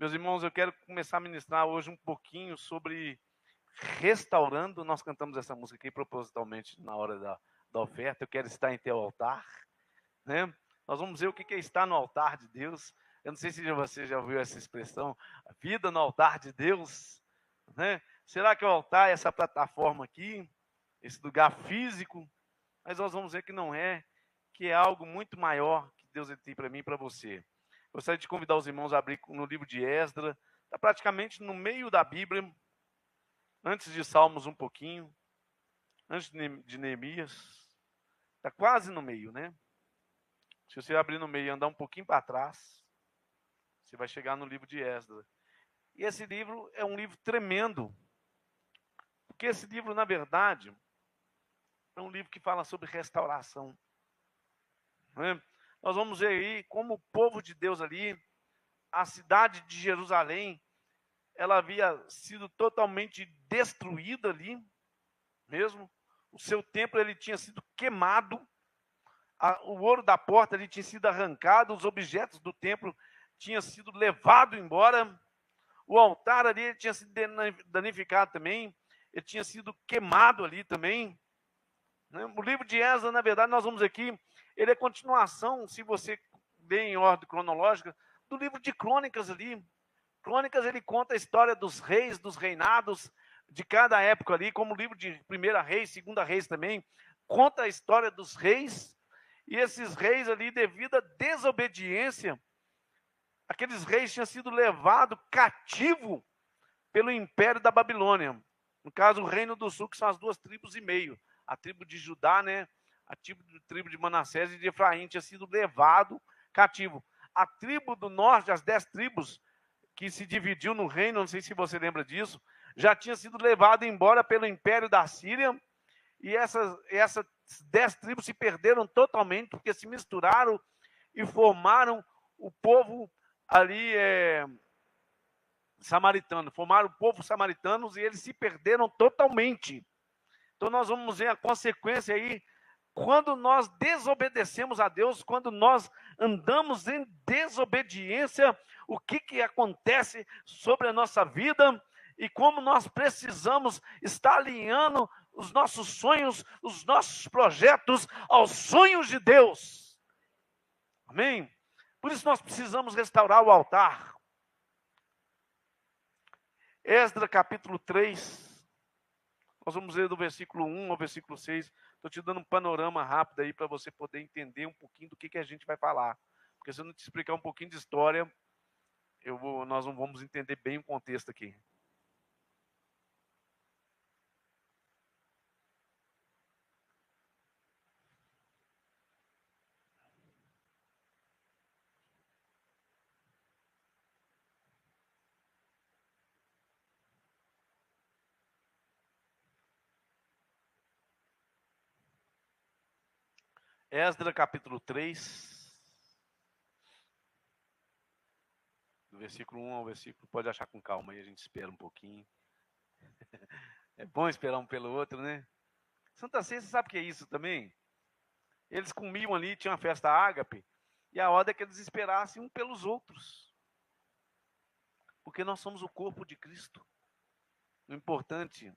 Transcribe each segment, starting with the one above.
Meus irmãos, eu quero começar a ministrar hoje um pouquinho sobre restaurando. Nós cantamos essa música aqui propositalmente na hora da oferta. Eu quero estar em teu altar, né? Nós vamos ver o que é estar no altar de Deus. Eu não sei se você já ouviu essa expressão, a vida no altar de Deus, né? Será que o altar é essa plataforma aqui, esse lugar físico? Mas nós vamos ver que não é, que é algo muito maior que Deus tem para mim e para você. Gostaria de convidar os irmãos a abrir no livro de Esdras, está praticamente no meio da Bíblia, antes de Salmos um pouquinho, antes de Neemias, está quase no meio, né? Se você abrir no meio e andar um pouquinho para trás, você vai chegar no livro de Esdras. E esse livro é um livro tremendo, porque esse livro, na verdade, é um livro que fala sobre restauração, né? Nós vamos ver aí como o povo de Deus ali, a cidade de Jerusalém, ela havia sido totalmente destruída ali, mesmo. O seu templo ele tinha sido queimado, o ouro da porta ele tinha sido arrancado, os objetos do templo tinham sido levados embora, o altar ali ele tinha sido danificado também, ele tinha sido queimado ali também, né? O livro de Esdras, na verdade, nós vamos aqui, ele é continuação, se você ler em ordem cronológica, do livro de Crônicas ali. Crônicas, ele conta a história dos reis, dos reinados, de cada época ali, como o livro de 1ª Reis, 2ª Reis também, conta a história dos reis, e esses reis ali, devido à desobediência, aqueles reis tinham sido levados cativo pelo império da Babilônia. No caso, o reino do sul, que são as 2 tribos e meio, a tribo de Judá, né, a tribo de Manassés e de Efraim, tinha sido levado cativo. A tribo do norte, as 10 tribos, que se dividiu no reino, não sei se você lembra disso, já tinha sido levado embora pelo império da Síria, e essas 10 tribos se perderam totalmente, porque se misturaram e formaram o povo ali samaritano, formaram o povo samaritanos e eles se perderam totalmente. Então nós vamos ver a consequência aí, quando nós desobedecemos a Deus, quando nós andamos em desobediência, o que acontece sobre a nossa vida e como nós precisamos estar alinhando os nossos sonhos, os nossos projetos aos sonhos de Deus. Amém? Por isso nós precisamos restaurar o altar. Esdras capítulo 3, nós vamos ler do versículo 1 ao versículo 6. Estou te dando um panorama rápido aí para você poder entender um pouquinho do que a gente vai falar. Porque se eu não te explicar um pouquinho de história, nós não vamos entender bem o contexto aqui. Esdras capítulo 3, do versículo 1 ao versículo, pode achar com calma aí, a gente espera um pouquinho. É bom esperar um pelo outro, né? Santa Ceia, você sabe o que é isso também? Eles comiam ali, tinha uma festa ágape, e a ordem é que eles esperassem um pelos outros. Porque nós somos o corpo de Cristo. O importante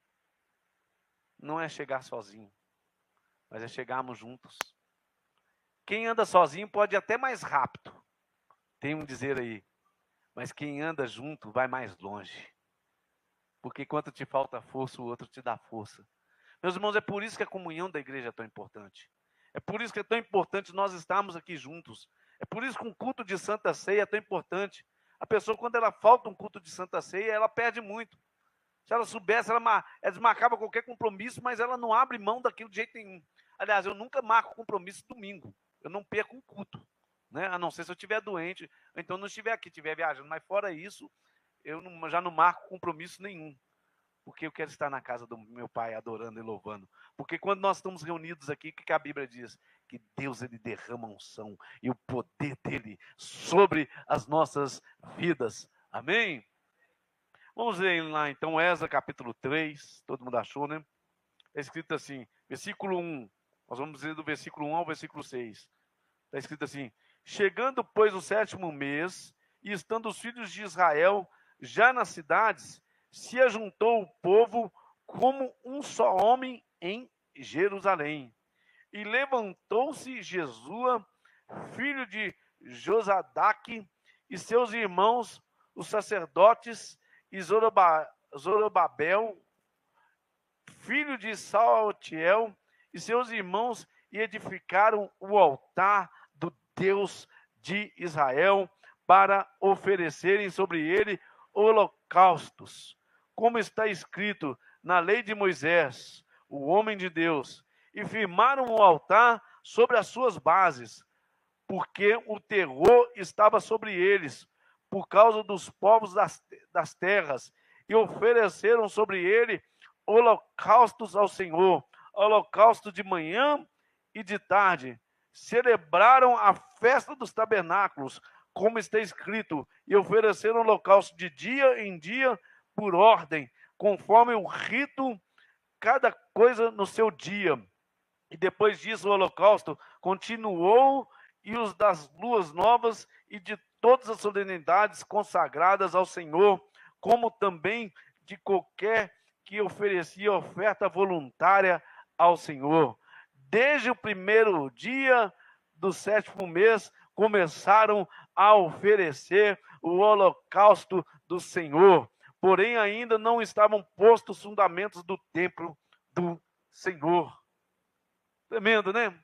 não é chegar sozinho, mas é chegarmos juntos. Quem anda sozinho pode ir até mais rápido, tem um dizer aí, mas quem anda junto vai mais longe. Porque quando te falta força, o outro te dá força. Meus irmãos, é por isso que a comunhão da igreja é tão importante. É por isso que é tão importante nós estarmos aqui juntos. É por isso que um culto de Santa Ceia é tão importante. A pessoa, quando ela falta um culto de Santa Ceia, ela perde muito. Se ela soubesse, ela desmarcava qualquer compromisso, mas ela não abre mão daquilo de jeito nenhum. Aliás, eu nunca marco compromisso domingo. Eu não perco um culto, né? A não ser se eu estiver doente, ou então não estiver aqui, estiver viajando. Mas fora isso, eu já não marco compromisso nenhum. Porque eu quero estar na casa do meu Pai, adorando e louvando. Porque quando nós estamos reunidos aqui, o que a Bíblia diz? Que Deus ele derrama unção e o poder dele sobre as nossas vidas. Amém? Vamos ler lá então, Esdras capítulo 3, todo mundo achou, né? Está escrito assim, versículo 1, nós vamos ler do versículo 1 ao versículo 6. Está escrito assim: chegando, pois, o 7º mês, e estando os filhos de Israel já nas cidades, se ajuntou o povo como um só homem em Jerusalém. E levantou-se Jesua, filho de Josadaque, e seus irmãos, os sacerdotes, e Zorobabel, filho de Saltiel, e seus irmãos, e edificaram o altar do Deus de Israel, para oferecerem sobre ele holocaustos, como está escrito na lei de Moisés, o homem de Deus, e firmaram o altar sobre as suas bases, porque o terror estava sobre eles, por causa dos povos das terras, e ofereceram sobre ele holocaustos ao Senhor, holocausto de manhã e de tarde. Celebraram a festa dos tabernáculos, como está escrito, e ofereceram holocausto de dia em dia, por ordem, conforme o rito, cada coisa no seu dia. E depois disso o holocausto continuou, e os das luas novas e de todas as solenidades consagradas ao Senhor, como também de qualquer que oferecia oferta voluntária ao Senhor. Desde o primeiro dia do 7º mês, começaram a oferecer o holocausto do Senhor, porém ainda não estavam postos os fundamentos do templo do Senhor. Tremendo, né?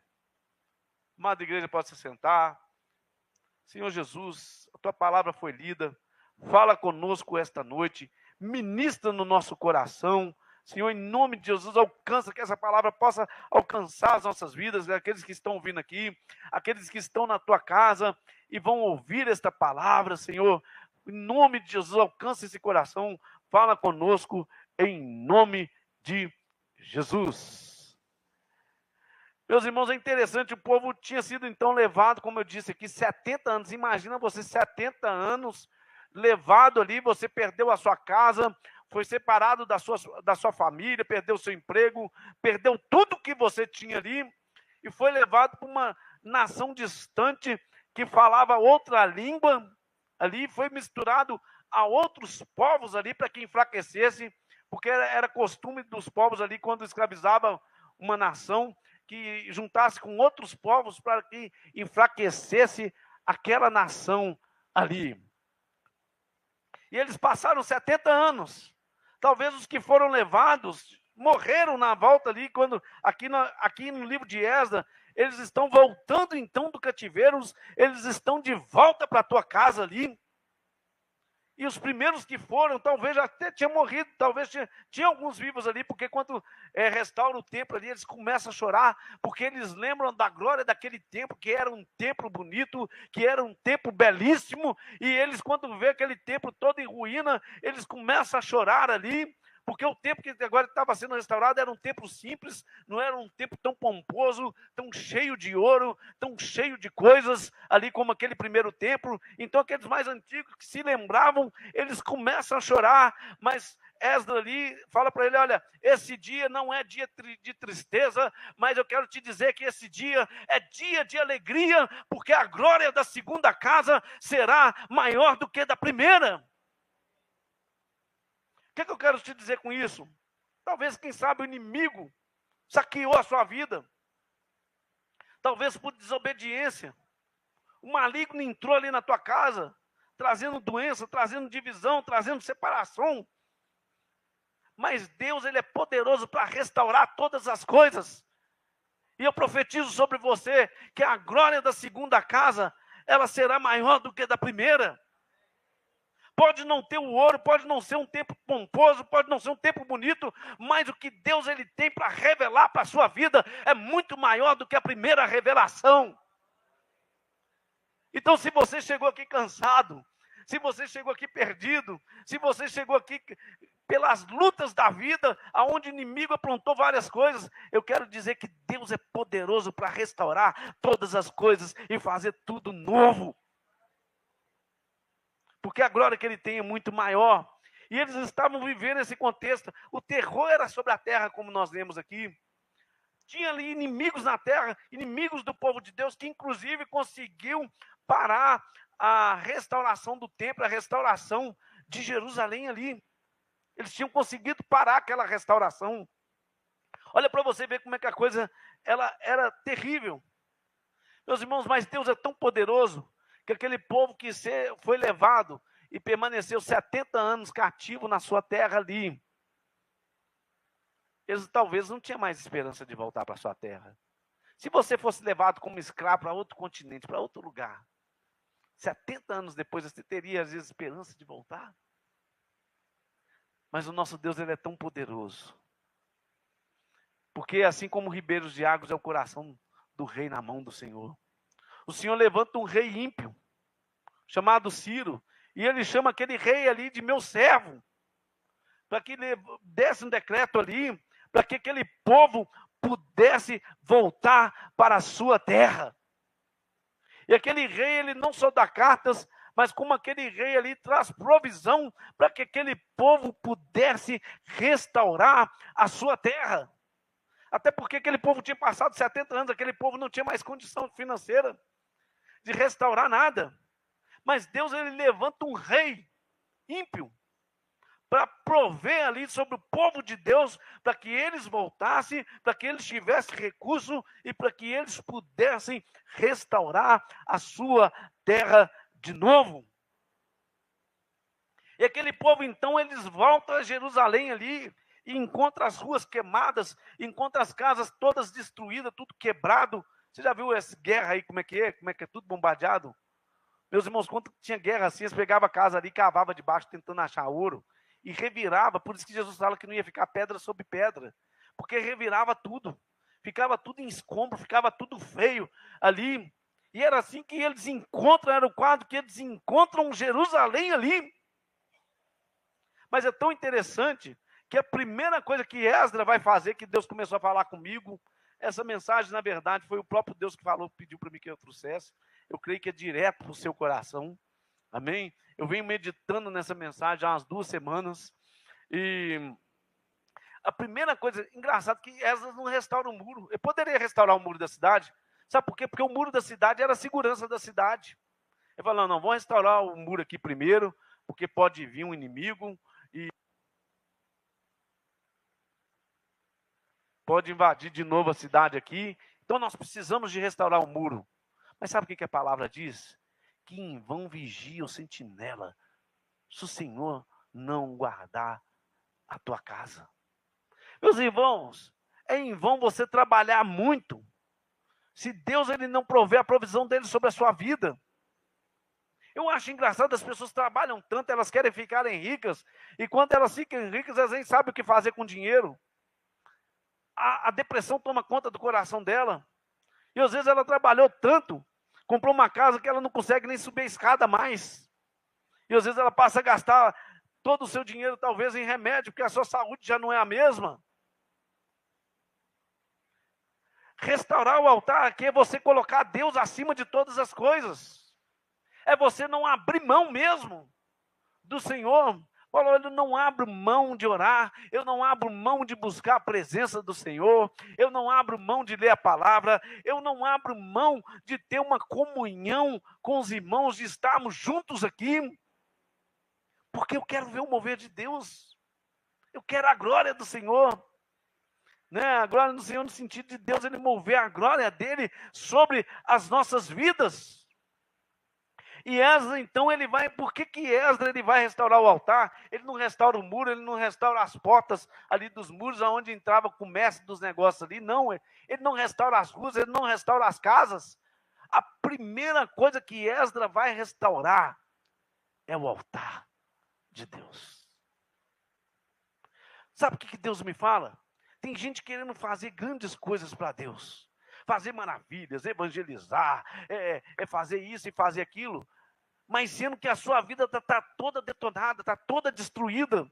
Amada igreja, pode se sentar. Senhor Jesus, a tua palavra foi lida. Fala conosco esta noite. Ministra no nosso coração. Senhor, em nome de Jesus, alcança que essa palavra possa alcançar as nossas vidas, aqueles que estão ouvindo aqui, aqueles que estão na tua casa e vão ouvir esta palavra, Senhor. Em nome de Jesus, alcança esse coração. Fala conosco em nome de Jesus. Meus irmãos, é interessante, o povo tinha sido então levado, como eu disse aqui, 70 anos. Imagina você 70 anos levado ali, você perdeu a sua casa, foi separado da sua família, perdeu o seu emprego, perdeu tudo que você tinha ali e foi levado para uma nação distante que falava outra língua ali, foi misturado a outros povos ali para que enfraquecesse, porque era costume dos povos ali, quando escravizava uma nação, que juntasse com outros povos para que enfraquecesse aquela nação ali. E eles passaram 70 anos. Talvez os que foram levados morreram na volta ali, quando aqui no livro de Esdras, eles estão voltando então do cativeiro, eles estão de volta para a tua casa ali. E os primeiros que foram, talvez até tinham morrido, talvez tinha alguns vivos ali, porque quando restaura o templo ali, eles começam a chorar, porque eles lembram da glória daquele templo, que era um templo bonito, que era um templo belíssimo, e eles, quando vê aquele templo todo em ruína, eles começam a chorar ali, porque o templo que agora estava sendo restaurado era um templo simples, não era um templo tão pomposo, tão cheio de ouro, tão cheio de coisas, ali como aquele primeiro templo. Então aqueles mais antigos que se lembravam, eles começam a chorar, mas Esdras ali fala para ele, olha, esse dia não é dia de tristeza, mas eu quero te dizer que esse dia é dia de alegria, porque a glória da segunda casa será maior do que da primeira. O que eu quero te dizer com isso? Talvez, quem sabe, o inimigo saqueou a sua vida. Talvez por desobediência. O maligno entrou ali na tua casa, trazendo doença, trazendo divisão, trazendo separação. Mas Deus, Ele é poderoso para restaurar todas as coisas. E eu profetizo sobre você que a glória da segunda casa, ela será maior do que da primeira. Pode não ter o ouro, pode não ser um templo pomposo, pode não ser um templo bonito, mas o que Deus ele tem para revelar para a sua vida é muito maior do que a primeira revelação. Então, se você chegou aqui cansado, se você chegou aqui perdido, se você chegou aqui pelas lutas da vida, aonde o inimigo aprontou várias coisas, eu quero dizer que Deus é poderoso para restaurar todas as coisas e fazer tudo novo. Porque a glória que ele tem é muito maior. E eles estavam vivendo esse contexto. O terror era sobre a terra, como nós lemos aqui. Tinha ali inimigos na terra, inimigos do povo de Deus, que inclusive conseguiam parar a restauração do templo, a restauração de Jerusalém ali. Eles tinham conseguido parar aquela restauração. Olha para você ver como é que a coisa ela era terrível. Meus irmãos, mas Deus é tão poderoso que aquele povo que foi levado e permaneceu 70 anos cativo na sua terra ali, eles talvez não tinham mais esperança de voltar para a sua terra. Se você fosse levado como escravo para outro continente, para outro lugar, 70 anos depois você teria às vezes esperança de voltar? Mas o nosso Deus, ele é tão poderoso. Porque assim como ribeiros de águas é o coração do rei na mão do Senhor. O Senhor levanta um rei ímpio, chamado Ciro, e ele chama aquele rei ali de meu servo, para que ele desse um decreto ali, para que aquele povo pudesse voltar para a sua terra. E aquele rei, ele não só dá cartas, mas como aquele rei ali traz provisão para que aquele povo pudesse restaurar a sua terra. Até porque aquele povo tinha passado 70 anos, aquele povo não tinha mais condição financeira de restaurar nada. Mas Deus, ele levanta um rei ímpio para prover ali sobre o povo de Deus, para que eles voltassem, para que eles tivessem recurso e para que eles pudessem restaurar a sua terra de novo. E aquele povo, então, eles voltam a Jerusalém ali, e encontra as ruas queimadas, encontra as casas todas destruídas, tudo quebrado. Você já viu essa guerra aí, como é que é? Como é que é tudo bombardeado? Meus irmãos, quando tinha guerra assim, eles pegavam a casa ali, cavavam debaixo, tentando achar ouro, e revirava. Por isso que Jesus fala que não ia ficar pedra sobre pedra, porque revirava tudo, ficava tudo em escombro, ficava tudo feio ali. E era assim que eles encontram, era o quadro que eles encontram Jerusalém ali. Mas é tão interessante que a primeira coisa que Esdras vai fazer, que Deus começou a falar comigo, essa mensagem, na verdade, foi o próprio Deus que falou, pediu para mim que eu trouxesse. Eu creio que é direto para o seu coração. Amém? Eu venho meditando nessa mensagem há umas 2 semanas. E a primeira coisa, engraçado, que Esdras não restaura o muro. Ele poderia restaurar o muro da cidade. Sabe por quê? Porque o muro da cidade era a segurança da cidade. Ele falou, não, vamos restaurar o muro aqui primeiro, porque pode vir um inimigo e pode invadir de novo a cidade aqui. Então nós precisamos de restaurar o muro. Mas sabe o que a palavra diz? Que em vão vigia o sentinela, se o Senhor não guardar a tua casa. Meus irmãos, é em vão você trabalhar muito, se Deus ele não prover a provisão dele sobre a sua vida. Eu acho engraçado, as pessoas trabalham tanto, elas querem ficarem ricas, e quando elas ficam ricas, elas nem sabem o que fazer com o dinheiro. A depressão toma conta do coração dela. E às vezes ela trabalhou tanto, comprou uma casa que ela não consegue nem subir a escada mais. E às vezes ela passa a gastar todo o seu dinheiro talvez em remédio, porque a sua saúde já não é a mesma. Restaurar o altar aqui é você colocar Deus acima de todas as coisas. É você não abrir mão mesmo do Senhor. Paulo, eu não abro mão de orar, eu não abro mão de buscar a presença do Senhor, eu não abro mão de ler a palavra, eu não abro mão de ter uma comunhão com os irmãos, de estarmos juntos aqui, porque eu quero ver o mover de Deus, eu quero a glória do Senhor, né? A glória do Senhor no sentido de Deus, ele mover a glória dele sobre as nossas vidas. E Esdras, então, ele vai, por que Esdras ele vai restaurar o altar? Ele não restaura o muro, ele não restaura as portas ali dos muros, onde entrava o comércio dos negócios ali, não, ele não restaura as ruas, ele não restaura as casas. A primeira coisa que Esdras vai restaurar é o altar de Deus. Sabe o que Deus me fala? Tem gente querendo fazer grandes coisas para Deus, fazer maravilhas, evangelizar, fazer isso e fazer aquilo, mas sendo que a sua vida está toda detonada, está toda destruída.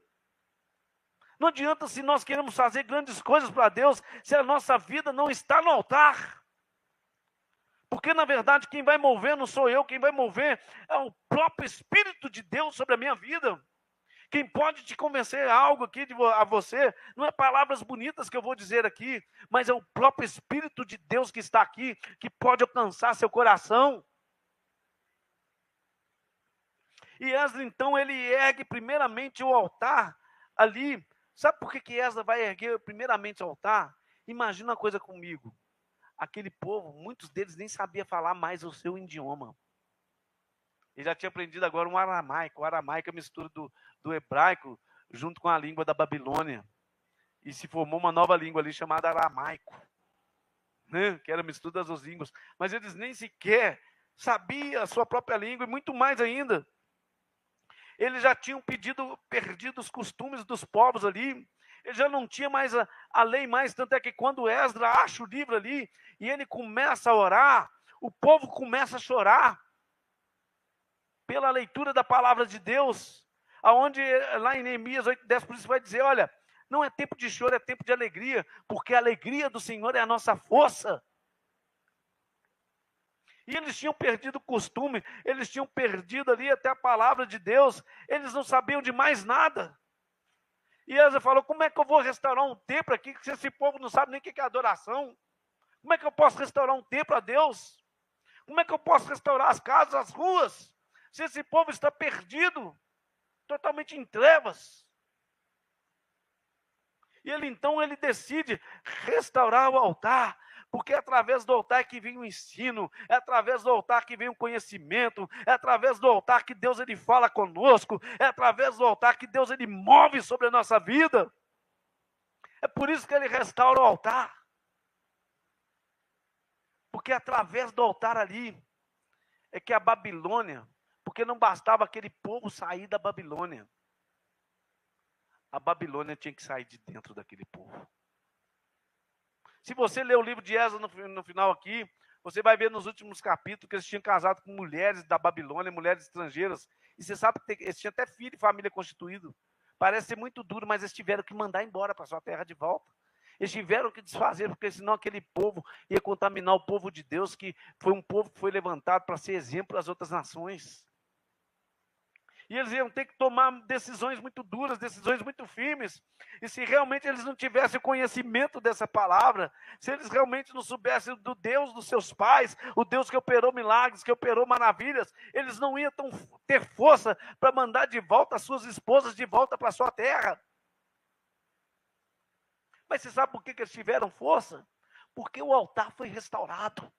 Não adianta se nós queremos fazer grandes coisas para Deus, se a nossa vida não está no altar. Porque, na verdade, quem vai mover não sou eu, quem vai mover é o próprio Espírito de Deus sobre a minha vida. Quem pode te convencer algo aqui a você, não é palavras bonitas que eu vou dizer aqui, mas é o próprio Espírito de Deus que está aqui, que pode alcançar seu coração. E Esdras, então, ele ergue primeiramente o altar ali. Sabe por que Esdras vai erguer primeiramente o altar? Imagina uma coisa comigo. Aquele povo, muitos deles nem sabia falar mais o seu idioma. Ele já tinha aprendido agora um aramaico. O aramaico é a mistura do hebraico junto com a língua da Babilônia. E se formou uma nova língua ali chamada aramaico, né? Que era a mistura das duas línguas. Mas eles nem sequer sabiam a sua própria língua, e muito mais ainda. Eles já tinham perdido os costumes dos povos ali. Ele já não tinha mais a lei mais, tanto é que quando Esdras acha o livro ali, e ele começa a orar, o povo começa a chorar, pela leitura da palavra de Deus, aonde lá em Neemias 8:10, por isso vai dizer, olha, não é tempo de choro, é tempo de alegria, porque a alegria do Senhor é a nossa força. E eles tinham perdido o costume, eles tinham perdido ali até a palavra de Deus, eles não sabiam de mais nada. E Esdras falou, como é que eu vou restaurar um templo aqui, se esse povo não sabe nem o que é adoração? Como é que eu posso restaurar um templo a Deus? Como é que eu posso restaurar as casas, as ruas, se esse povo está perdido, totalmente em trevas? E ele decide restaurar o altar, porque é através do altar que vem o ensino, é através do altar que vem o conhecimento, é através do altar que Deus ele fala conosco, é através do altar que Deus ele move sobre a nossa vida. É por isso que ele restaura o altar. Porque através do altar ali, é que a Babilônia, porque não bastava aquele povo sair da Babilônia, a Babilônia tinha que sair de dentro daquele povo. Se você ler o livro de Esdras no final aqui, você vai ver nos últimos capítulos que eles tinham casado com mulheres da Babilônia, mulheres estrangeiras, e você sabe que eles tinham até filho e família constituído. Parece ser muito duro, mas eles tiveram que mandar embora para sua terra de volta. Eles tiveram que desfazer, porque senão aquele povo ia contaminar o povo de Deus, que foi um povo que foi levantado para ser exemplo às outras nações. E eles iam ter que tomar decisões muito duras, decisões muito firmes. E se realmente eles não tivessem o conhecimento dessa palavra, se eles realmente não soubessem do Deus dos seus pais, o Deus que operou milagres, que operou maravilhas, eles não iam ter força para mandar de volta as suas esposas de volta para a sua terra. Mas você sabe por que eles tiveram força? Porque o altar foi restaurado.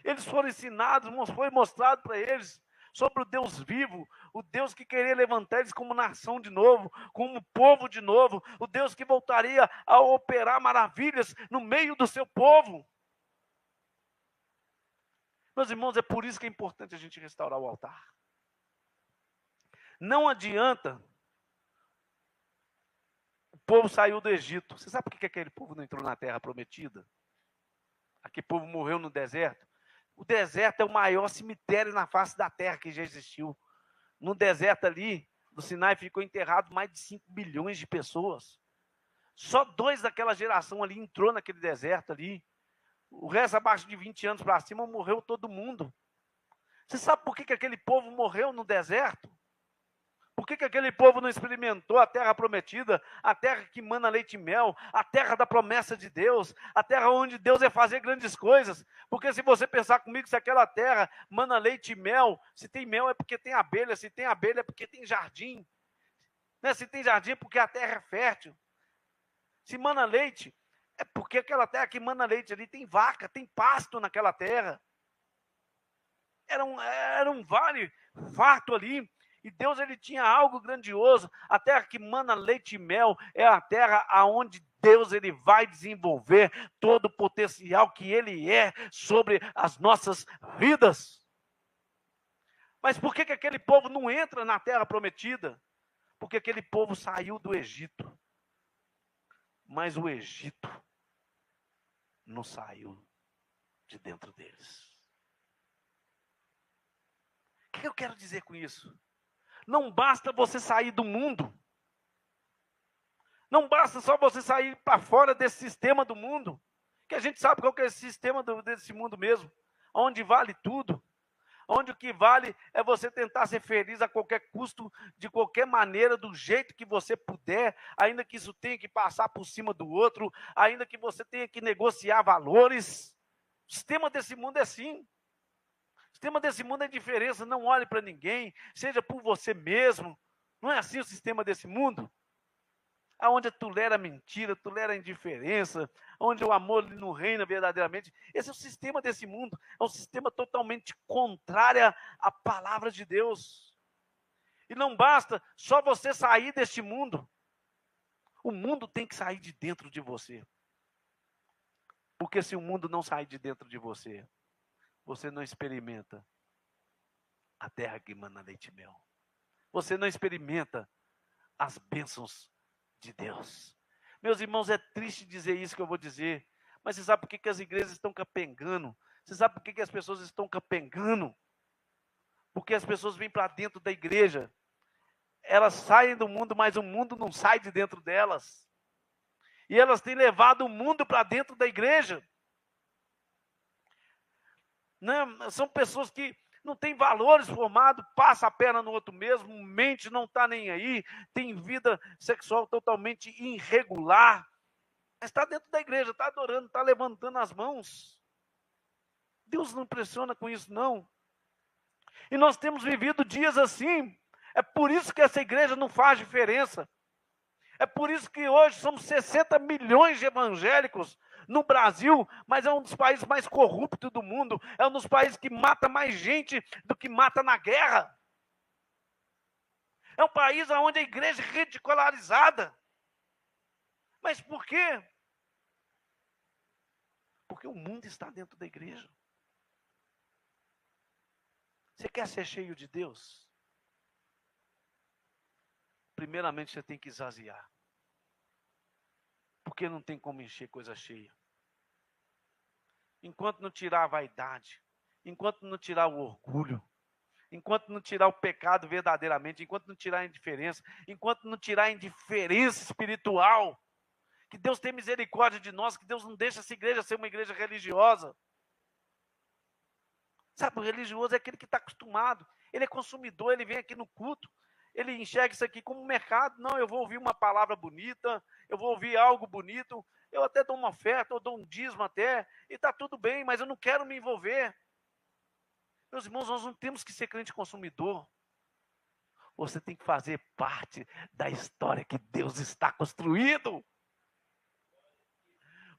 Eles foram ensinados, foi mostrado para eles sobre o Deus vivo, o Deus que queria levantar eles como nação de novo, como povo de novo, o Deus que voltaria a operar maravilhas no meio do seu povo. Meus irmãos, é por isso que é importante a gente restaurar o altar. Não adianta. O povo saiu do Egito. Você sabe por que aquele povo não entrou na terra prometida? Aquele povo morreu no deserto. O deserto é o maior cemitério na face da terra que já existiu. No deserto ali, do Sinai, ficou enterrado mais de 5 bilhões de pessoas. Só 2 daquela geração ali entrou naquele deserto ali. O resto, abaixo de 20 anos para cima, morreu todo mundo. Você sabe por que aquele povo morreu no deserto? Por que aquele povo não experimentou a terra prometida, a terra que mana leite e mel, a terra da promessa de Deus, a terra onde Deus ia fazer grandes coisas? Porque se você pensar comigo, se aquela terra mana leite e mel, se tem mel é porque tem abelha, se tem abelha é porque tem jardim. Né? Se tem jardim é porque a terra é fértil. Se mana leite, é porque aquela terra que mana leite ali tem vaca, tem pasto naquela terra. Era um vale farto ali. E Deus ele tinha algo grandioso. A terra que mana leite e mel é a terra aonde Deus ele vai desenvolver todo o potencial que ele é sobre as nossas vidas. Mas por que aquele povo não entra na terra prometida? Porque aquele povo saiu do Egito. Mas o Egito não saiu de dentro deles. O que eu quero dizer com isso? Não basta você sair do mundo. Não basta só você sair para fora desse sistema do mundo. Que a gente sabe qual que é esse sistema desse mundo mesmo. Onde vale tudo. Onde o que vale é você tentar ser feliz a qualquer custo, de qualquer maneira, do jeito que você puder, ainda que isso tenha que passar por cima do outro, ainda que você tenha que negociar valores. O sistema desse mundo é assim. O sistema desse mundo é indiferença, não olhe para ninguém, seja por você mesmo. Não é assim o sistema desse mundo? Aonde tolera a mentira, tolera a indiferença, onde o amor não reina verdadeiramente. Esse é o sistema desse mundo, é um sistema totalmente contrário à palavra de Deus. E não basta só você sair deste mundo, o mundo tem que sair de dentro de você. Porque se o mundo não sair de dentro de você, você não experimenta a terra que emana leite e mel. Você não experimenta as bênçãos de Deus. Meus irmãos, é triste dizer isso que eu vou dizer, mas você sabe por que as igrejas estão capengando? Você sabe por que as pessoas estão capengando? Porque as pessoas vêm para dentro da igreja, elas saem do mundo, mas o mundo não sai de dentro delas. E elas têm levado o mundo para dentro da igreja. Não, são pessoas que não têm valores formados, passa a perna no outro mesmo, mente, não está nem aí, tem vida sexual totalmente irregular, mas está dentro da igreja, está adorando, está levantando as mãos. Deus não pressiona com isso, não. E nós temos vivido dias assim, é por isso que essa igreja não faz diferença. É por isso que hoje somos 60 milhões de evangélicos no Brasil, mas é um dos países mais corruptos do mundo, é um dos países que mata mais gente do que mata na guerra. É um país onde a igreja é ridicularizada. Mas por quê? Porque o mundo está dentro da igreja. Você quer ser cheio de Deus? Primeiramente você tem que esvaziar. Porque não tem como encher coisa cheia. Enquanto não tirar a vaidade, enquanto não tirar o orgulho, enquanto não tirar o pecado verdadeiramente, enquanto não tirar a indiferença, enquanto não tirar a indiferença espiritual, que Deus tem misericórdia de nós, que Deus não deixa essa igreja ser uma igreja religiosa. Sabe, o religioso é aquele que está acostumado, ele é consumidor, ele vem aqui no culto, ele enxerga isso aqui como um mercado. Não, eu vou ouvir uma palavra bonita, eu vou ouvir algo bonito, eu até dou uma oferta, eu dou um dízimo até, e está tudo bem, mas eu não quero me envolver. Meus irmãos, nós não temos que ser crente consumidor. Você tem que fazer parte da história que Deus está construindo.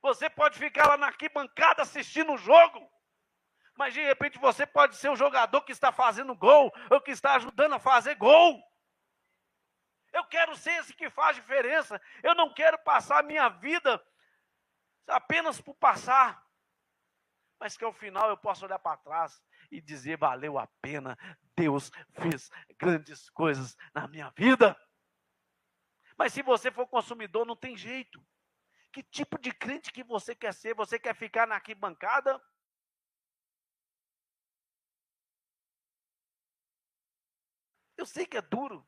Você pode ficar lá na arquibancada assistindo o jogo, mas de repente você pode ser o jogador que está fazendo gol, ou que está ajudando a fazer gol. Eu quero ser esse que faz diferença. Eu não quero passar a minha vida apenas por passar, mas que ao final eu possa olhar para trás e dizer: valeu a pena, Deus fez grandes coisas na minha vida. Mas se você for consumidor, não tem jeito. Que tipo de crente que você quer ser? Você quer ficar na arquibancada? Eu sei que é duro.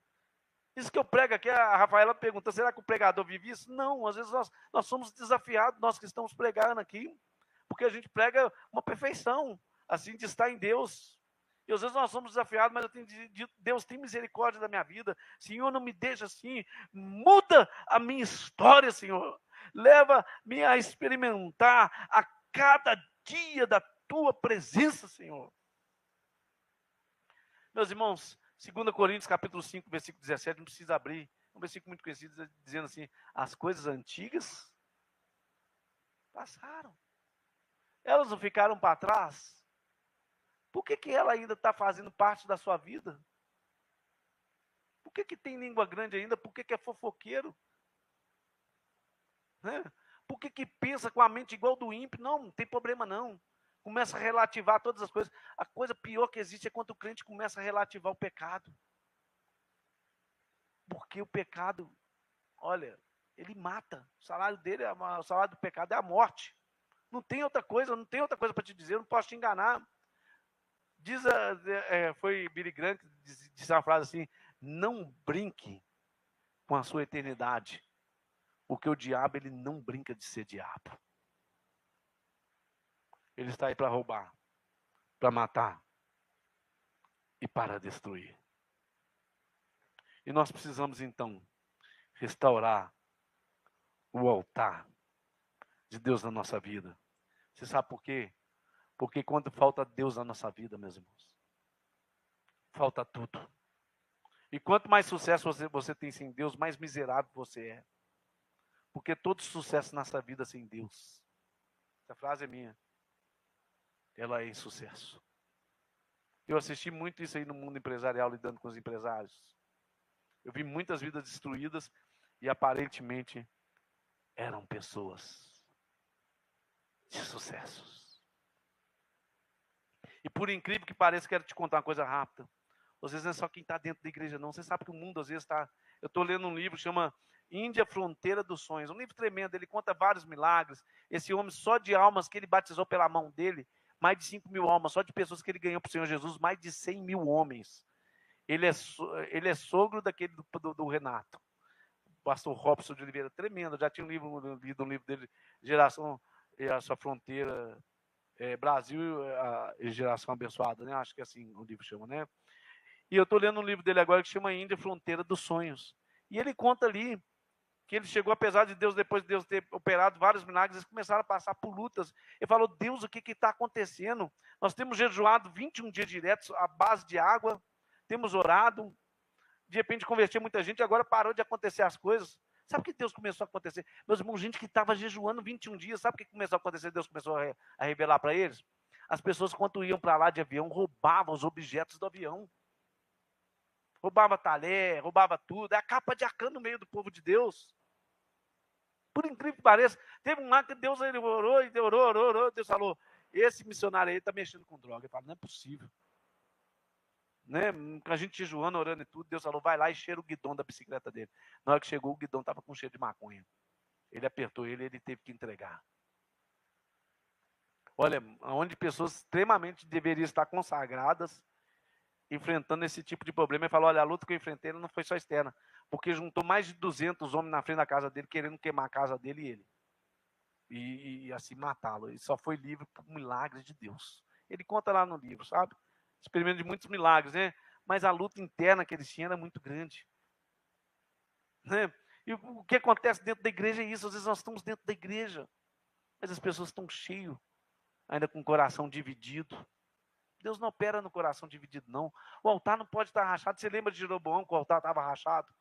Isso que eu prego aqui, a Rafaela pergunta: será que o pregador vive isso? Não, às vezes nós somos desafiados, nós que estamos pregando aqui, porque a gente prega uma perfeição, assim, de estar em Deus. E às vezes nós somos desafiados, mas eu tenho dito: Deus, tem misericórdia da minha vida. Senhor, não me deixa assim. Muda a minha história, Senhor. Leva-me a experimentar a cada dia da tua presença, Senhor. Meus irmãos, 2 Coríntios capítulo 5, versículo 17, não precisa abrir. Um versículo muito conhecido, dizendo assim: as coisas antigas passaram. Elas não ficaram para trás. Por que ela ainda está fazendo parte da sua vida? Por que tem língua grande ainda? Por que é fofoqueiro? Né? Por que pensa com a mente igual do ímpio? Não tem problema não. Começa a relativar todas as coisas. A coisa pior que existe é quando o crente começa a relativar o pecado. Porque o pecado, olha, ele mata. O salário dele, o salário do pecado é a morte. Não tem outra coisa para te dizer, eu não posso te enganar. Foi Billy Graham que disse uma frase assim: não brinque com a sua eternidade, porque o diabo, ele não brinca de ser diabo. Ele está aí para roubar, para matar e para destruir. E nós precisamos então restaurar o altar de Deus na nossa vida. Você sabe por quê? Porque quando falta Deus na nossa vida, meus irmãos, falta tudo. E quanto mais sucesso você tem sem Deus, mais miserável você é. Porque todo sucesso nessa vida sem Deus, essa frase é minha, ela é insucesso. Eu assisti muito isso aí no mundo empresarial, lidando com os empresários. Eu vi muitas vidas destruídas e aparentemente eram pessoas de sucessos. E por incrível que pareça, quero te contar uma coisa rápida. Às vezes não é só quem está dentro da igreja, não. Você sabe que o mundo às vezes está... Eu estou lendo um livro que chama Índia, Fronteira dos Sonhos. Um livro tremendo, ele conta vários milagres. Esse homem, só de almas que ele batizou pela mão dele, mais de 5.000 almas, só de pessoas que ele ganhou para o Senhor Jesus, mais de 100.000 homens. Ele é sogro daquele do Renato, o pastor Robson de Oliveira, tremendo. Eu já tinha lido um livro dele, Geração e a Sua Fronteira, Brasil e Geração Abençoada, né? Acho que é assim o livro chama, né? E eu estou lendo um livro dele agora que chama Índia, Fronteira dos Sonhos. E ele conta ali que ele chegou, apesar de Deus, depois de Deus ter operado vários milagres, eles começaram a passar por lutas. Ele falou: Deus, o que está acontecendo? Nós temos jejuado 21 dias diretos à base de água, temos orado, de repente convertiu muita gente, agora parou de acontecer as coisas. Sabe o que Deus começou a acontecer? Meus irmãos, gente que estava jejuando 21 dias, sabe o que começou a acontecer? Deus começou a revelar para eles? As pessoas, quando iam para lá de avião, roubavam os objetos do avião. Roubava talher, roubava tudo. É a capa de Acã no meio do povo de Deus. Por incrível que pareça, teve um lá que Deus ele orou, e orou. Deus falou: esse missionário aí está mexendo com droga. Ele falou: não é possível. Né? A gente jejuando, orando e tudo, Deus falou: vai lá e cheira o guidão da bicicleta dele. Na hora que chegou, o guidão estava com cheiro de maconha. Ele apertou ele teve que entregar. Olha, onde pessoas extremamente deveriam estar consagradas, enfrentando esse tipo de problema, ele falou: olha, a luta que eu enfrentei não foi só externa, porque juntou mais de 200 homens na frente da casa dele, querendo queimar a casa dele e ele. E assim matá-lo. Ele só foi livre por milagres de Deus. Ele conta lá no livro, sabe? Experimento de muitos milagres, né? Mas a luta interna que eles tinham era muito grande. Né? E o que acontece dentro da igreja é isso. Às vezes nós estamos dentro da igreja, mas as pessoas estão cheias, ainda com o coração dividido. Deus não opera no coração dividido, não. O altar não pode estar rachado. Você lembra de Jeroboão, que o altar estava rachado?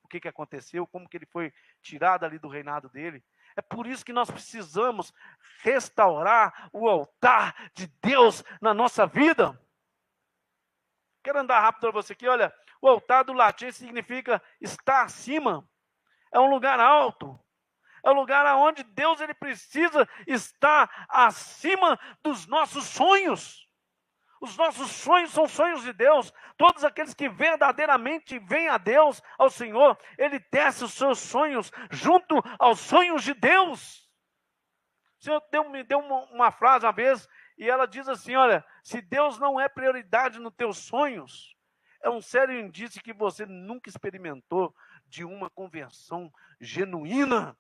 O que aconteceu? Como que ele foi tirado ali do reinado dele? É por isso que nós precisamos restaurar o altar de Deus na nossa vida. Quero andar rápido para você aqui. Olha, o altar do latim significa estar acima. É um lugar alto. É um lugar onde Deus ele precisa estar acima dos nossos sonhos. Os nossos sonhos são sonhos de Deus. Todos aqueles que verdadeiramente vêm a Deus, ao Senhor, Ele tece os seus sonhos junto aos sonhos de Deus. O Senhor me deu uma frase uma vez, e ela diz assim: olha, se Deus não é prioridade nos teus sonhos, é um sério indício que você nunca experimentou de uma conversão genuína.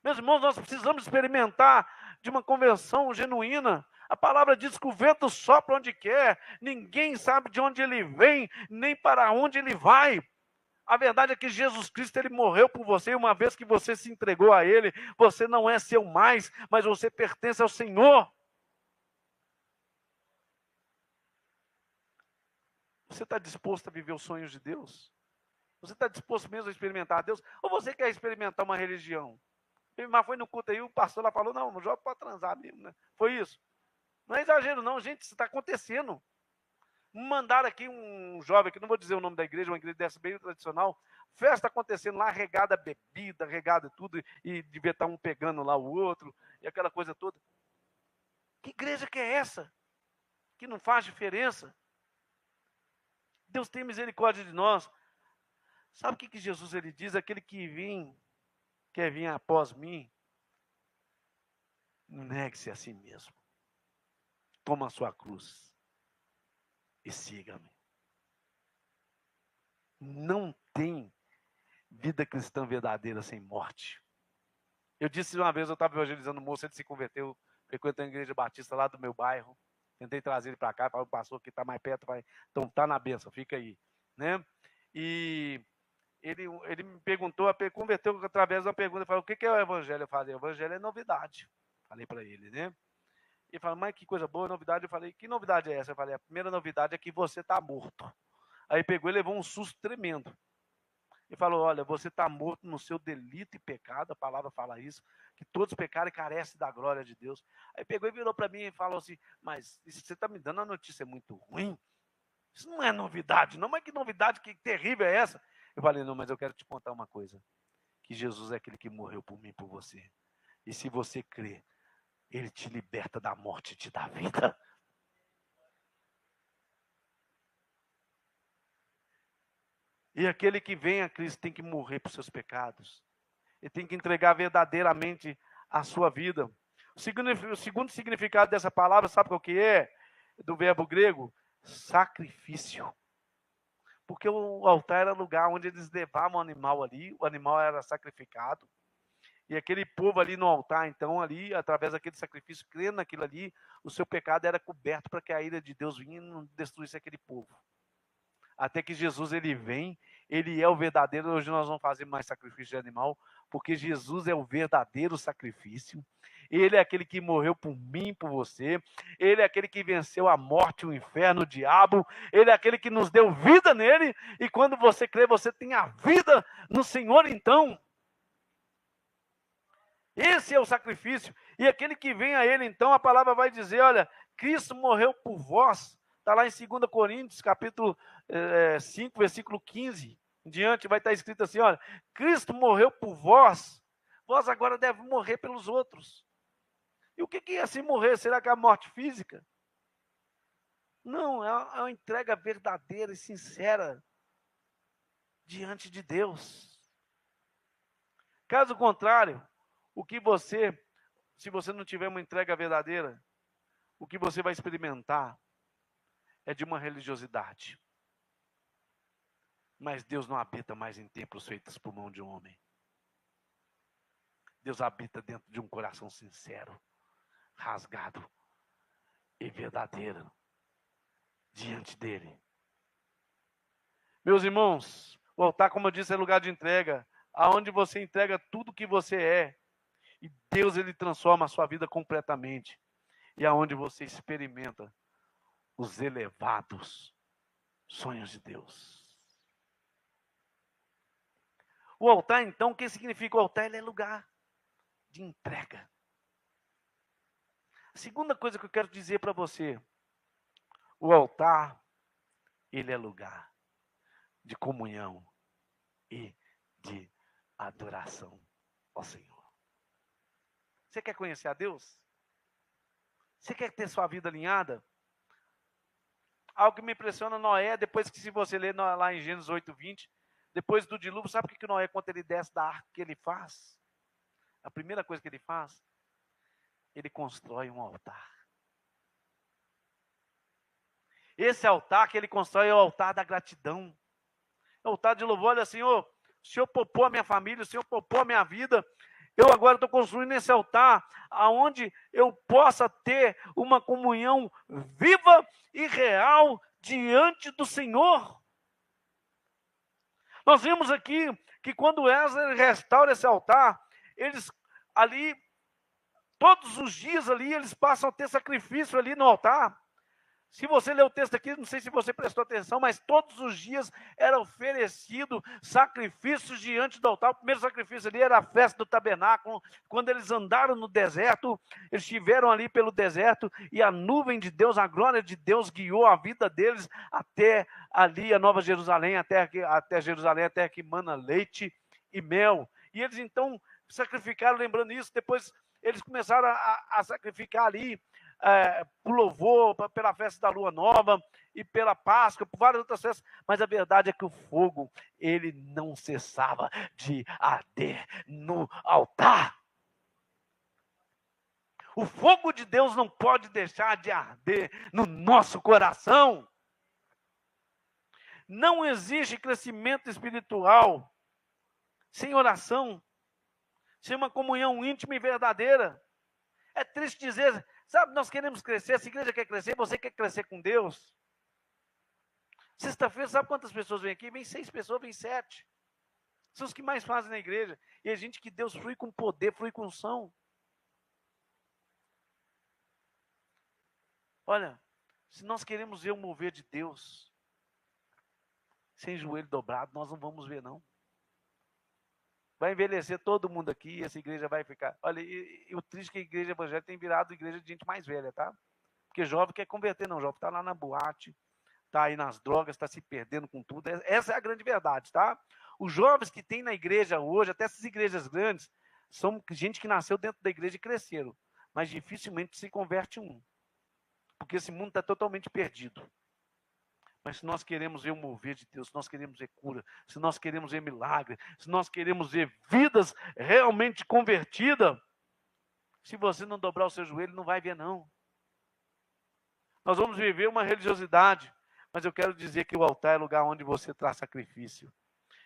Meus irmãos, nós precisamos experimentar de uma conversão genuína. A palavra diz que o vento sopra onde quer, ninguém sabe de onde ele vem, nem para onde ele vai. A verdade é que Jesus Cristo ele morreu por você, e uma vez que você se entregou a Ele, você não é seu mais, mas você pertence ao Senhor. Você está disposto a viver os sonhos de Deus? Você está disposto mesmo a experimentar Deus? Ou você quer experimentar uma religião? Mas foi no culto aí, o pastor lá falou: não, não joga para transar mesmo, né? Foi isso. Não é exagero não, gente, isso está acontecendo. Mandaram aqui um jovem, que não vou dizer o nome da igreja, uma igreja dessa bem tradicional, festa acontecendo lá, regada bebida, regada tudo, e devia estar um pegando lá o outro, e aquela coisa toda. Que igreja que é essa? Que não faz diferença? Deus tem misericórdia de nós. Sabe o que Jesus ele diz? Aquele que quer vir após mim, negue-se a si mesmo. Toma a sua cruz e siga-me. Não tem vida cristã verdadeira sem morte. Eu disse uma vez, eu estava evangelizando um moço, ele se converteu, frequentando a igreja batista lá do meu bairro. Tentei trazer ele para cá, falei: o pastor que está mais perto, vai, então está na bênção, fica aí. Né? E ele me perguntou, converteu através da pergunta, falou: o que é o evangelho? Eu falei: o evangelho é novidade. Falei para ele, né? Ele falou, mas que coisa boa, novidade. Eu falei, que novidade é essa? Eu falei, a primeira novidade é que você está morto. Aí pegou e levou um susto tremendo. Ele falou, olha, você está morto no seu delito e pecado, a palavra fala isso, que todos pecaram e carecem da glória de Deus. Aí pegou e virou para mim e falou assim, mas você está me dando uma notícia muito ruim? Isso não é novidade, não, mas que novidade, que terrível é essa? Eu falei, não, mas eu quero te contar uma coisa, que Jesus é aquele que morreu por mim e por você. E se você crer, ele te liberta da morte e te dá vida. E aquele que vem a Cristo tem que morrer por seus pecados. Ele tem que entregar verdadeiramente a sua vida. O segundo significado dessa palavra, sabe qual que é? Do verbo grego? Sacrifício. Porque o altar era o lugar onde eles levavam o animal ali, o animal era sacrificado. E aquele povo ali no altar, então, ali, através daquele sacrifício, crendo naquilo ali, o seu pecado era coberto para que a ira de Deus vinha e não destruísse aquele povo. Até que Jesus, ele vem, ele é o verdadeiro. Hoje nós não fazemos mais sacrifício de animal, porque Jesus é o verdadeiro sacrifício. Ele é aquele que morreu por mim, por você. Ele é aquele que venceu a morte, o inferno, o diabo. Ele é aquele que nos deu vida nele. E quando você crê, você tem a vida no Senhor, então. Esse é o sacrifício. E aquele que vem a ele, então, a palavra vai dizer, olha, Cristo morreu por vós. Está lá em 2 Coríntios, capítulo 5, versículo 15. Em diante vai estar escrito assim, olha, Cristo morreu por vós. Vós agora devem morrer pelos outros. E o que é assim morrer? Será que é a morte física? Não, é uma entrega verdadeira e sincera diante de Deus. Caso contrário, se você não tiver uma entrega verdadeira, o que você vai experimentar é de uma religiosidade. Mas Deus não habita mais em templos feitos por mão de um homem. Deus habita dentro de um coração sincero, rasgado e verdadeiro diante dele. Meus irmãos, o altar, como eu disse, é lugar de entrega, aonde você entrega tudo que você é. E Deus, ele transforma a sua vida completamente. E aonde você experimenta os elevados sonhos de Deus. O altar, então, o que significa o altar? Ele é lugar de entrega. A segunda coisa que eu quero dizer para você, o altar, ele é lugar de comunhão e de adoração ao Senhor. Você quer conhecer a Deus? Você quer ter sua vida alinhada? Algo que me impressiona Noé, depois que se você ler lá em Gênesis 8:20, depois do dilúvio, sabe o que Noé, quando ele desce da arca, que ele faz? A primeira coisa que ele faz, ele constrói um altar. Esse altar que ele constrói é o altar da gratidão. É o altar de louvor. Olha, Senhor, o Senhor poupou a minha família, o Senhor poupou a minha vida. Eu agora estou construindo esse altar, aonde eu possa ter uma comunhão viva e real diante do Senhor. Nós vimos aqui que quando Esdras restaura esse altar, eles ali, todos os dias ali, eles passam a ter sacrifício ali no altar. Se você ler o texto aqui, não sei se você prestou atenção, mas todos os dias era oferecido sacrifícios diante do altar. O primeiro sacrifício ali era a festa do tabernáculo. Quando eles andaram no deserto, eles estiveram ali pelo deserto e a nuvem de Deus, a glória de Deus guiou a vida deles até ali a Nova Jerusalém, até Jerusalém, até que mana leite e mel. E eles então sacrificaram, lembrando isso, depois eles começaram a sacrificar ali, por louvor, pela festa da lua nova e pela Páscoa, por várias outras festas, mas a verdade é que o fogo, ele não cessava de arder no altar. O fogo de Deus não pode deixar de arder no nosso coração. Não existe crescimento espiritual sem oração, sem uma comunhão íntima e verdadeira. É triste dizer, sabe, nós queremos crescer, essa igreja quer crescer, você quer crescer com Deus. Sexta-feira, sabe quantas pessoas vêm aqui? Vem 6 pessoas, vem 7. São os que mais fazem na igreja. E a gente que Deus flui com poder, flui com unção. Olha, se nós queremos ver o mover de Deus, sem joelho dobrado, nós não vamos ver, não. Vai envelhecer todo mundo aqui, essa igreja vai ficar... Olha, e o triste é que a igreja evangélica tem virado igreja de gente mais velha, tá? Porque jovem quer converter, não. Jovem está lá na boate, está aí nas drogas, está se perdendo com tudo. Essa é a grande verdade, tá? Os jovens que tem na igreja hoje, até essas igrejas grandes, são gente que nasceu dentro da igreja e cresceram. Mas dificilmente se converte um. Porque esse mundo está totalmente perdido. Mas se nós queremos ver o mover de Deus, se nós queremos ver cura, se nós queremos ver milagre, se nós queremos ver vidas realmente convertidas, se você não dobrar o seu joelho, não vai ver, não. Nós vamos viver uma religiosidade, mas eu quero dizer que o altar é o lugar onde você traz sacrifício.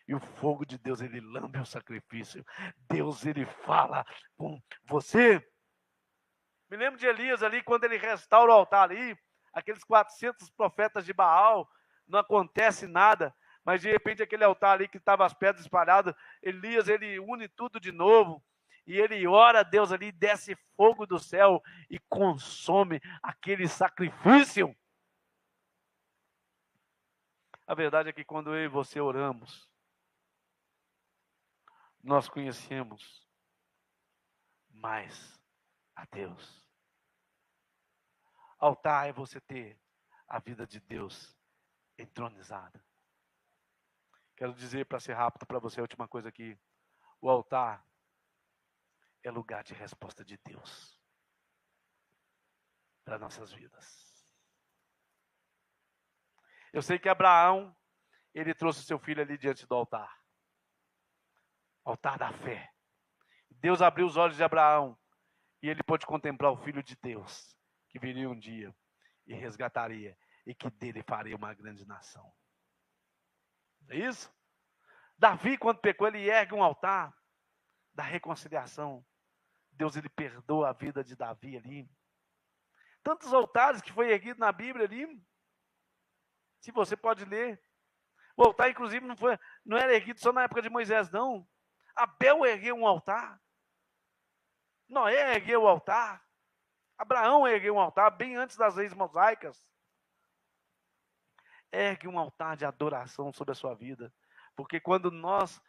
E o fogo de Deus, ele lambe o sacrifício. Deus, ele fala com você. Me lembro de Elias ali, quando ele restaura o altar ali, aqueles 400 profetas de Baal, não acontece nada, mas de repente aquele altar ali que estava as pedras espalhadas, Elias, ele une tudo de novo, e ele ora a Deus ali, desce fogo do céu e consome aquele sacrifício. A verdade é que quando eu e você oramos, nós conhecemos mais a Deus. Altar é você ter a vida de Deus entronizada. Quero dizer, para ser rápido para você, a última coisa aqui. O altar é lugar de resposta de Deus para nossas vidas. Eu sei que Abraão, ele trouxe seu filho ali diante do altar. Altar da fé. Deus abriu os olhos de Abraão e ele pôde contemplar o Filho de Deus, que viria um dia e resgataria, e que dele faria uma grande nação. É isso? Davi, quando pecou, ele ergue um altar da reconciliação. Deus, ele perdoa a vida de Davi ali. Tantos altares que foi erguido na Bíblia ali. Se você pode ler. O altar, inclusive, não era erguido só na época de Moisés, não. Abel ergueu um altar. Noé ergueu o altar. Abraão ergueu um altar bem antes das leis mosaicas. Ergue um altar de adoração sobre a sua vida. Porque quando nós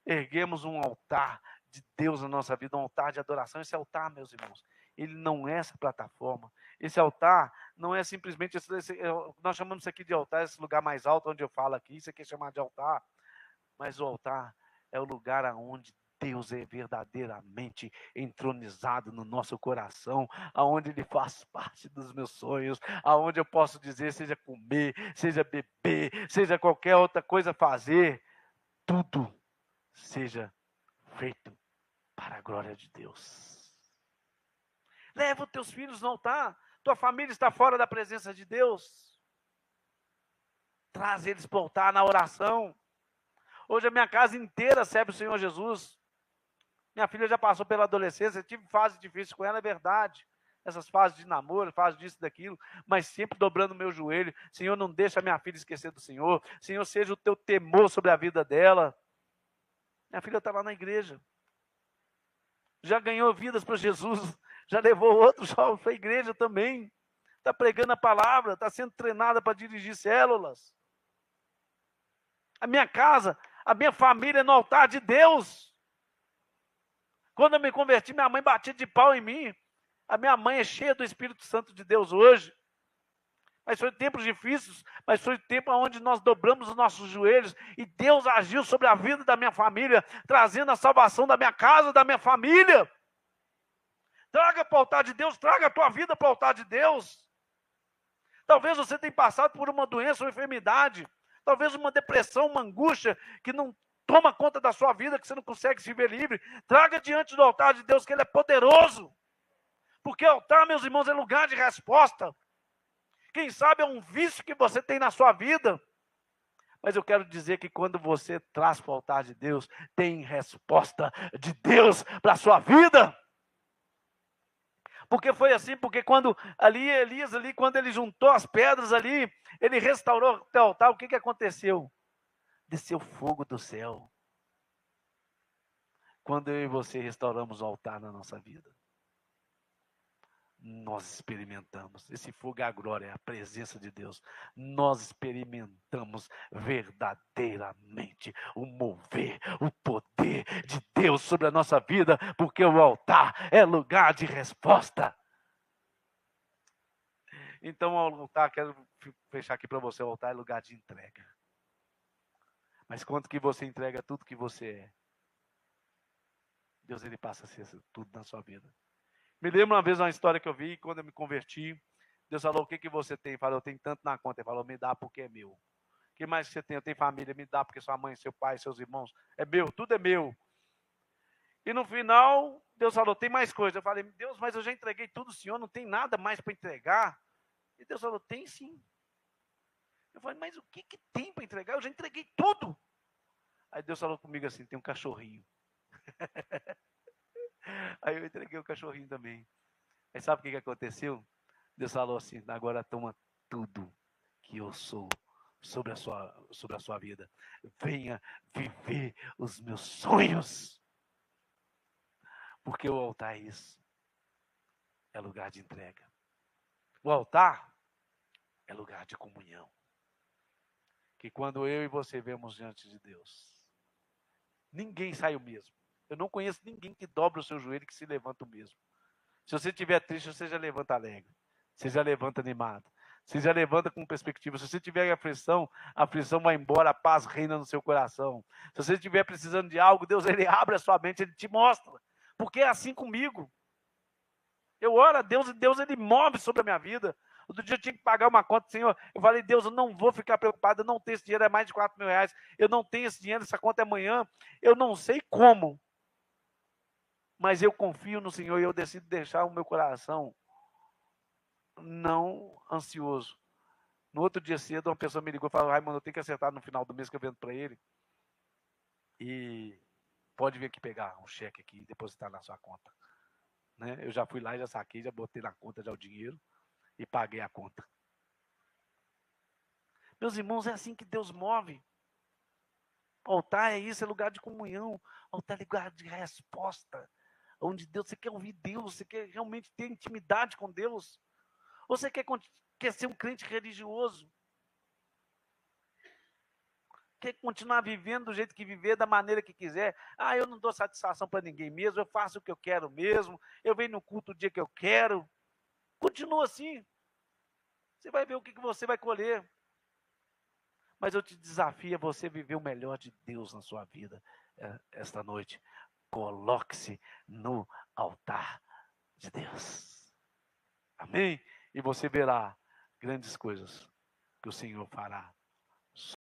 erguemos um altar de Deus na nossa vida, um altar de adoração, esse altar, meus irmãos, ele não é essa plataforma. Esse altar não é simplesmente, nós chamamos isso aqui de altar, esse lugar mais alto onde eu falo aqui, isso aqui é chamado de altar. Mas o altar é o lugar onde Deus é verdadeiramente entronizado no nosso coração, aonde Ele faz parte dos meus sonhos, aonde eu posso dizer, seja comer, seja beber, seja qualquer outra coisa fazer, tudo seja feito para a glória de Deus. Leva os teus filhos no altar, tua família está fora da presença de Deus, traz eles para o altar na oração. Hoje a minha casa inteira serve o Senhor Jesus. Minha filha já passou pela adolescência, tive fase difícil com ela, é verdade. Essas fases de namoro, fases disso, daquilo, mas sempre dobrando o meu joelho. Senhor, não deixa a minha filha esquecer do Senhor. Senhor, seja o teu temor sobre a vida dela. Minha filha está lá na igreja. Já ganhou vidas para Jesus. Já levou outros jovens para a igreja também. Está pregando a palavra, está sendo treinada para dirigir células. A minha casa, a minha família é no altar de Deus. Quando eu me converti, minha mãe batia de pau em mim. A minha mãe é cheia do Espírito Santo de Deus hoje. Mas foi tempos difíceis, mas foi tempo onde nós dobramos os nossos joelhos e Deus agiu sobre a vida da minha família, trazendo a salvação da minha casa, da minha família. Traga para o altar de Deus, traga a tua vida para o altar de Deus. Talvez você tenha passado por uma doença ou enfermidade, talvez uma depressão, uma angústia que não toma conta da sua vida, que você não consegue se ver livre. Traga diante do altar de Deus, que Ele é poderoso. Porque altar, meus irmãos, é lugar de resposta. Quem sabe é um vício que você tem na sua vida. Mas eu quero dizer que quando você traz para o altar de Deus, tem resposta de Deus para a sua vida. Porque foi assim, porque quando ali, Elias, ali, quando ele juntou as pedras ali, ele restaurou o altar, o que aconteceu? Desceu fogo do céu. Quando eu e você restauramos o altar na nossa vida, nós experimentamos. Esse fogo é a glória, é a presença de Deus. Nós experimentamos verdadeiramente o mover, o poder de Deus sobre a nossa vida, porque o altar é lugar de resposta. Então, o altar, quero fechar aqui para você, o altar é lugar de entrega. Mas quanto que você entrega tudo que você é, Deus ele passa a ser tudo na sua vida. Me lembro uma vez uma história que eu vi, quando eu me converti, Deus falou, o que você tem? Falou, eu tenho tanto na conta. Ele falou, me dá porque é meu. O que mais você tem? Eu tenho família, me dá porque sua mãe, seu pai, seus irmãos, é meu, tudo é meu. E no final, Deus falou, tem mais coisa. Eu falei, Deus, mas eu já entreguei tudo, Senhor, não tem nada mais para entregar. E Deus falou, tem sim. Eu falei, mas o que tem para entregar? Eu já entreguei tudo. Aí Deus falou comigo assim, tem um cachorrinho. Aí eu entreguei o cachorrinho também. Aí sabe o que aconteceu? Deus falou assim, agora toma tudo que eu sou sobre a sua vida. Venha viver os meus sonhos. Porque o altar é isso. É lugar de entrega. O altar é lugar de comunhão. Que quando eu e você vemos diante de Deus, ninguém sai o mesmo. Eu não conheço ninguém que dobra o seu joelho e que se levanta o mesmo. Se você estiver triste, você já levanta alegre. Você já levanta animado. Você já levanta com perspectiva. Se você tiver aflição, a aflição vai embora, a paz reina no seu coração. Se você estiver precisando de algo, Deus ele abre a sua mente, ele te mostra. Porque é assim comigo. Eu oro a Deus e Deus ele move sobre a minha vida. Outro dia eu tinha que pagar uma conta, Senhor. Eu falei, Deus, eu não vou ficar preocupado, eu não tenho esse dinheiro, é mais de 4 mil reais. Eu não tenho esse dinheiro, essa conta é amanhã. Eu não sei como. Mas eu confio no Senhor e eu decido deixar o meu coração não ansioso. No outro dia cedo, uma pessoa me ligou e falou, Raimundo, eu tenho que acertar no final do mês que eu vendo para ele. E pode vir aqui pegar um cheque aqui e depositar na sua conta. Né? Eu já fui lá, já saquei, já botei na conta já o dinheiro e paguei a conta. Meus irmãos, é assim que Deus move. O altar é isso, é lugar de comunhão. O altar é lugar de resposta. Onde Deus, você quer ouvir Deus, você quer realmente ter intimidade com Deus. Ou você quer ser um crente religioso? Quer continuar vivendo do jeito que viver, da maneira que quiser? Ah, eu não dou satisfação para ninguém mesmo, eu faço o que eu quero mesmo, eu venho no culto o dia que eu quero. Continua assim. Você vai ver o que você vai colher. Mas eu te desafio a você viver o melhor de Deus na sua vida esta noite. Coloque-se no altar de Deus. Amém? E você verá grandes coisas que o Senhor fará